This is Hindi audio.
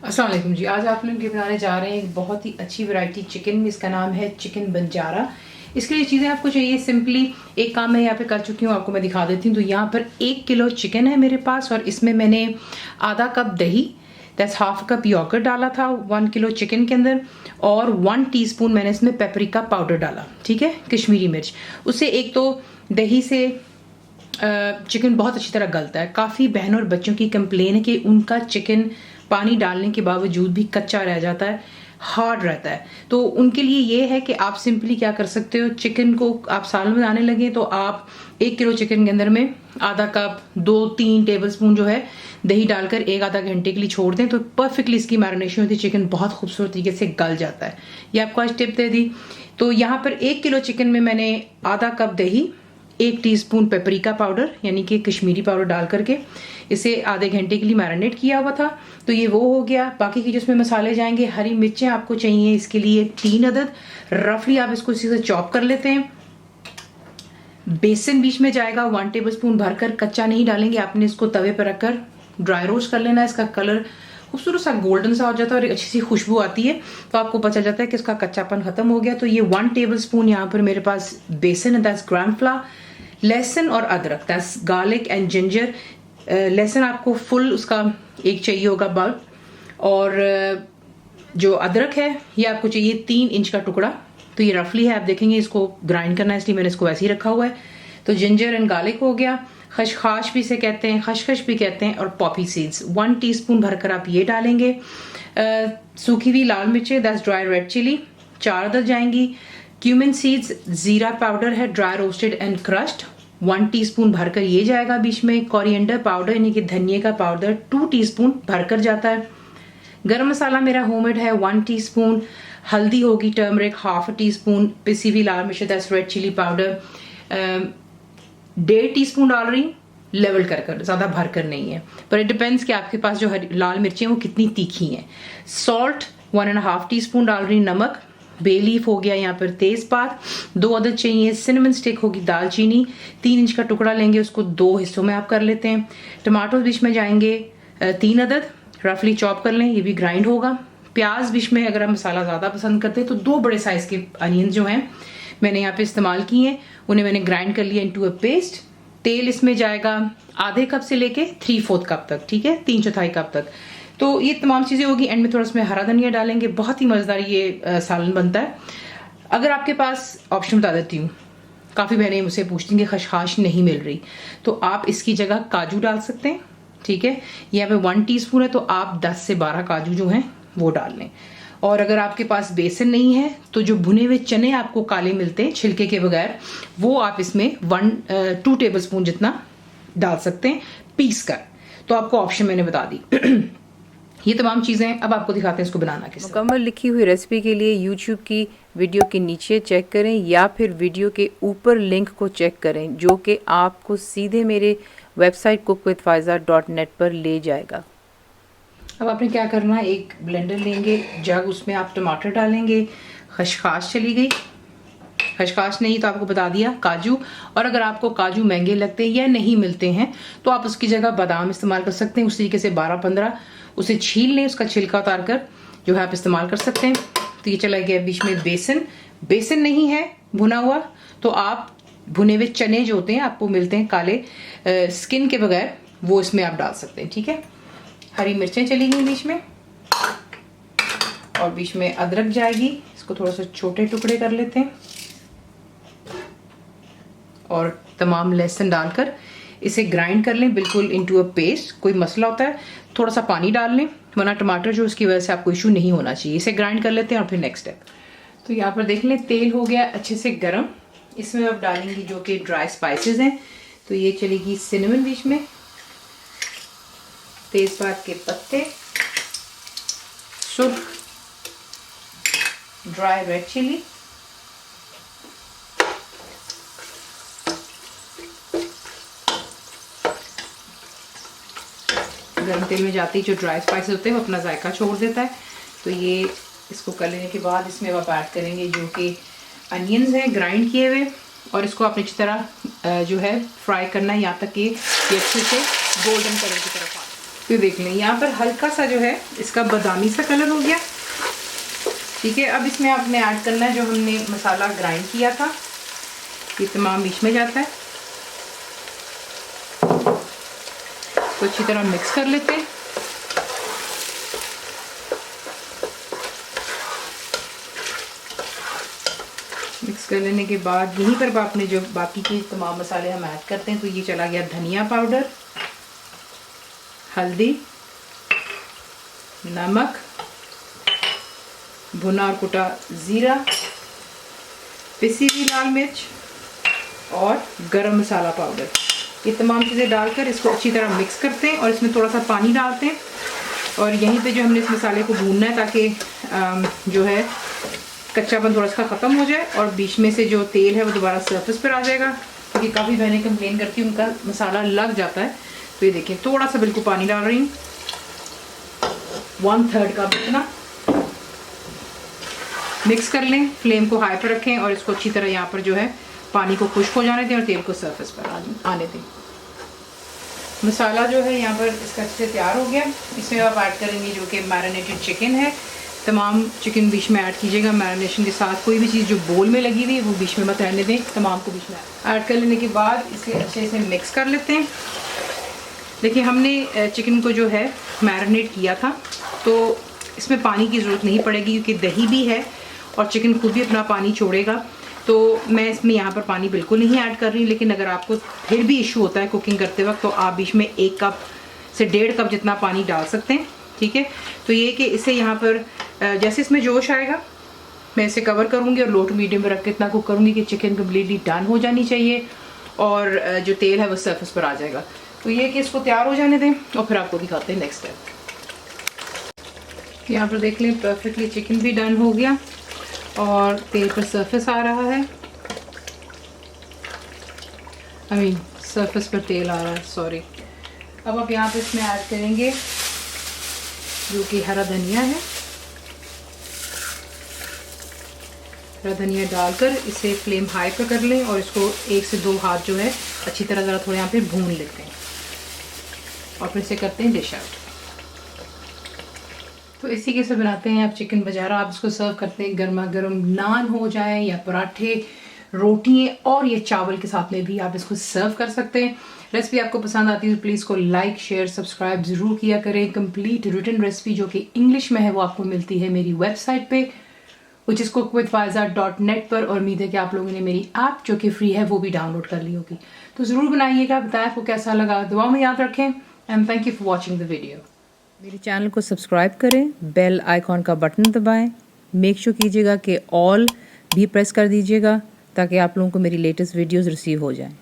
अस्सलाम वालेकुम जी। आज आप लोग ये बनाने जा रहे हैं एक बहुत ही अच्छी वैरायटी चिकन में। इसका नाम है चिकन बंजारा। इसके लिए चीज़ें आपको चाहिए सिंपली, एक काम मैं यहाँ पे कर चुकी हूँ, आपको मैं दिखा देती हूँ। तो यहाँ पर 1 किलो चिकन है मेरे पास और इसमें मैंने आधा कप दही, दैट्स हाफ कप योगर्ट डाला था 1 किलो चिकन के अंदर, और 1 टीस्पून मैंने इसमें पेपरिका पाउडर डाला, ठीक है, कश्मीरी मिर्च। उससे एक तो दही से चिकन बहुत अच्छी तरह गलता है। काफ़ी बहनों और बच्चों की कंप्लेन है कि उनका चिकन पानी डालने के बावजूद भी कच्चा रह जाता है, हार्ड रहता है। तो उनके लिए ये है कि आप सिंपली क्या कर सकते हो, चिकन को आप सालन बनाने लगे तो आप 1 किलो चिकन के अंदर में आधा कप 2-3 टेबल स्पून जो है दही डालकर 1-आधा घंटे के लिए छोड़ दें, तो परफेक्टली इसकी मैरिनेशन होती है। चिकन बहुत खूबसूरत तरीके से गल जाता है। ये आपको आज टिप दे दी। तो यहाँ पर 1 किलो चिकन में मैंने आधा कप दही, 1 टीस्पून पेपरिका पाउडर यानी कि कश्मीरी पाउडर डाल करके इसे आधे घंटे के लिए मैरिनेट किया हुआ था। तो ये वो हो गया। बाकी के जिसमें मसाले जाएंगे, हरी मिर्चें आपको चाहिए इसके लिए 3 अदद, रफली आप इसको इसी से चॉप कर लेते हैं। बेसन बीच में जाएगा 1 टेबल स्पून भरकर, कच्चा नहीं डालेंगे, आपने इसको तवे पर रखकर ड्राई रोस्ट कर लेना है। इसका कलर खूबसूरत सा गोल्डन सा हो जाता है और एक अच्छी सी खुशबू आती है, तो आपको पता चल जाता है कि इसका कच्चापन खत्म हो गया। तो ये 1 टेबल स्पून यहाँ पर मेरे पास बेसन है, दैट्स ग्राम फ्लावर, लहसुन और अदरक, दैट्स गार्लिक एंड जिंजर। लहसुन आपको फुल उसका एक चाहिए होगा बल्ब, और जो अदरक है ये आपको चाहिए 3 इंच का टुकड़ा। तो ये रफली है, आप देखेंगे इसको ग्राइंड करना है, इसलिए मैंने इसको ऐसे ही रखा हुआ है। तो जिंजर एंड गार्लिक हो गया, खशखाश भी इसे कहते हैं, खशखश भी कहते हैं, और पॉपी सीड्स 1 टीस्पून भरकर आप ये डालेंगे। सूखी हुई लाल मिर्चें, दैट्स ड्राई रेड चिली 4 अदद जाएंगी। क्यूमिन सीड्स, जीरा पाउडर है dry roasted and crushed 1 teaspoon भरकर ये जाएगा बीच में। कोरिएंडर पाउडर यानी कि धनिया का पाउडर 2 टीस्पून भरकर जाता है। गरम मसाला मेरा होममेड है 1 टीस्पून। हल्दी होगी टर्मरिक हाफ टीस्पून। पिसी हुई लाल मिर्च, that's red chilli powder 1.5 teaspoon डाल रही हूँ, लेवल कर ज्यादा भरकर नहीं है, पर इट डिपेंड्स कि आपके पास जो लाल मिर्चें वो कितनी तीखी हैं। सॉल्ट 1.5 टीस्पून डाल रही हूँ। नमक, बे लीफ हो गया यहाँ पर, तेजपात 2 अदद चाहिए। सिनेमन स्टिक होगी, दालचीनी 3 इंच का टुकड़ा लेंगे, उसको 2 हिस्सों में आप कर लेते हैं। टमाटो बीच में जाएंगे 3 अदद, रफली चॉप कर लें, ये भी ग्राइंड होगा। प्याज बीच में, अगर आप मसाला ज्यादा पसंद करते हैं तो 2 बड़े साइज के अनियन जो हैं मैंने यहाँ पे इस्तेमाल किए हैं, उन्हें मैंने ग्राइंड कर लिया इनटू अ पेस्ट। तेल इसमें जाएगा आधे कप से लेके 3/4 कप तक, ठीक है, 3/4 कप तक। तो ये तमाम चीजें होगी। एंड में थोड़ा इसमें हरा धनिया डालेंगे, बहुत ही मजेदार ये सालन बनता है। अगर आपके पास, ऑप्शन बता देती हूँ, काफी बहनें मुझसे पूछती हैं कि खशखाश नहीं मिल रही, तो आप इसकी जगह काजू डाल सकते हैं, ठीक है। यहाँ पे 1 टीस्पून है, तो आप 10 से 12 काजू जो हैं वो डाल लें। और अगर आपके पास बेसन नहीं है तो जो भुने हुए चने आपको काले मिलते हैं छिलके के बगैर, वो आप इसमें 2 टेबल स्पून जितना डाल सकते हैं पीस कर। तो आपको ऑप्शन मैंने बता दी। ये तमाम चीजें अब आपको दिखाते हैं इसको बनाना कैसे। मुकम्मल लिखी हुई रेसिपी के लिए यूट्यूब की वीडियो के नीचे चेक करें या फिर वीडियो के ऊपर लिंक को चेक करें, जो कि आपको सीधे मेरे वेबसाइट cookWithFaiza.net पर ले जाएगा। अब आपने क्या करना है, एक ब्लेंडर लेंगे, जग, उसमें आप टमाटर डालेंगे। खशखाश चली गई, खशखाश नहीं तो आपको बता दिया काजू। और अगर आपको काजू महंगे लगते हैं या नहीं मिलते हैं तो आप उसकी जगह बादाम इस्तेमाल कर सकते हैं। उस तरीके से 12-15 उसे छील लें, उसका छिलका उतार कर जो है आप इस्तेमाल कर सकते हैं। तो ये चला गया बीच में बेसन। बेसन नहीं है भुना हुआ तो आप भुने हुए चने जो होते हैं आपको मिलते हैं काले स्किन के बगैर, वो इसमें आप डाल सकते हैं, ठीक है। हरी मिर्चें चली गई बीच में, और बीच में अदरक जाएगी, इसको थोड़ा सा छोटे टुकड़े कर लेते हैं, और तमाम लहसुन डालकर इसे ग्राइंड कर लें बिल्कुल इनटू अ पेस्ट। कोई मसला होता है थोड़ा सा पानी डाल लें, वरना टमाटर जो उसकी वजह से आपको इशू नहीं होना चाहिए। इसे ग्राइंड कर लेते हैं और फिर नेक्स्ट स्टेप। तो यहाँ पर देख लें तेल हो गया अच्छे से गर्म। इसमें अब डालेंगी जो कि ड्राई स्पाइसेस हैं। तो ये चलेगी सिनेमन बीच में, तेजपात के पत्ते, सुर्ख, ड्राई रेड चिली, गर्म तेल में जाते ही जो ड्राई स्पाइसेस होते हैं वो अपना जायका छोड़ देता है। तो ये इसको कर लेने के बाद इसमें आप ऐड करेंगे जो कि अनियंस हैं ग्राइंड किए हुए, और इसको आपने अच्छी तरह जो है फ्राई करना है यहाँ तक कि ये अच्छे से गोल्डन कलर की तरफ आ जाए। तो देख लें यहाँ पर हल्का सा जो है इसका बादामी सा कलर हो गया। ठीक है, अब इसमें आपने ऐड करना है जो हमने मसाला ग्राइंड किया था, ये तमाम बीच में जाता है। तो अच्छी तरह मिक्स कर लेते हैं। मिक्स कर लेने के बाद यहीं पर आपने जो बाकी के तमाम मसाले हम ऐड करते हैं। तो ये चला गया धनिया पाउडर, हल्दी, नमक, भुना और कुटा जीरा, पिसी हुई लाल मिर्च और गरम मसाला पाउडर। ये तमाम चीज़ें डालकर इसको अच्छी तरह मिक्स करते हैं और इसमें थोड़ा सा पानी डालते हैं। और यहीं पे जो हमने इस मसाले को भूनना है ताकि जो है कच्चापन थोड़ा सा ख़त्म हो जाए और बीच में से जो तेल है वो दोबारा सरफेस पर आ जाएगा, क्योंकि काफ़ी बहनें कंप्लेन करती हैं उनका मसाला लग जाता है। तो ये देखिए थोड़ा सा बिल्कुल पानी डाल रही हूँ, 1/3 कप इतना। मिक्स कर लें, फ्लेम को हाई पर रखें और इसको अच्छी तरह यहाँ पर जो है पानी को खुश्क हो जाने दें और तेल को सरफेस पर आने दें। मसाला जो है यहाँ पर इसका अच्छे से तैयार हो गया। इसमें आप ऐड करेंगे जो कि मैरिनेटेड चिकन है। तमाम चिकन बीच में ऐड कीजिएगा मैरिनेशन के साथ। कोई भी चीज़ जो बोल में लगी हुई है वो बीच में मत रहने दें, तमाम को बीच में ऐड कर लेने के बाद इसे अच्छे से मिक्स कर लेते हैं। देखिए हमने चिकन को जो है मैरिनेट किया था, तो इसमें पानी की ज़रूरत नहीं पड़ेगी क्योंकि दही भी है और चिकन खुद भी अपना पानी छोड़ेगा। तो मैं इसमें यहाँ पर पानी बिल्कुल नहीं ऐड कर रही। लेकिन अगर आपको फिर भी इशू होता है कुकिंग करते वक्त तो आप बीच में 1 कप से 1.5 कप जितना पानी डाल सकते हैं। ठीक है, तो ये कि इसे यहाँ पर जैसे इसमें जोश आएगा मैं इसे कवर करूँगी और लो टू मीडियम पर रख के इतना कुक करूँगी कि चिकन कम्प्लीटली डन हो जानी चाहिए और जो तेल है वो सरफेस पर आ जाएगा। तो ये कि इसको तैयार हो जाने दें और फिर आपको दिखाते हैं नेक्स्ट स्टेप। यहाँ पर देख लें परफेक्टली चिकन भी डन हो गया और तेल पर सरफेस आ रहा है, सरफेस पर तेल आ रहा है, सॉरी। अब आप यहाँ पे इसमें ऐड करेंगे जो कि हरा धनिया है। हरा धनिया डालकर इसे फ्लेम हाई पर कर लें और इसको 1 से 2 हाथ जो है अच्छी तरह ज़रा थोड़े यहाँ पे भून लेते हैं और फिर इसे करते हैं डिश आउट। तो इसी के से बनाते हैं आप चिकन बजारा। आप इसको सर्व करते हैं गर्मा गर्म नान हो जाए या पराठे, रोटी और ये चावल के साथ में भी आप इसको सर्व कर सकते हैं। रेसिपी आपको पसंद आती है तो प्लीज़ को लाइक शेयर सब्सक्राइब ज़रूर किया करें। कंप्लीट रिटन रेसिपी जो कि इंग्लिश में है वो आपको मिलती है मेरी वेबसाइट पे which is cookwithfaiza.net पर। और उम्मीद है कि आप लोगों ने मेरी ऐप जो कि फ्री है वो भी डाउनलोड कर ली होगी। तो ज़रूर बनाइएगा, बताएं आपको कैसा लगा, दुआ में याद रखें and thank you for watching the video. मेरे चैनल को सब्सक्राइब करें, बेल आइकॉन का बटन दबाएं, मेक श्योर कीजिएगा कि ऑल भी प्रेस कर दीजिएगा ताकि आप लोगों को मेरी लेटेस्ट वीडियोस रिसीव हो जाएं।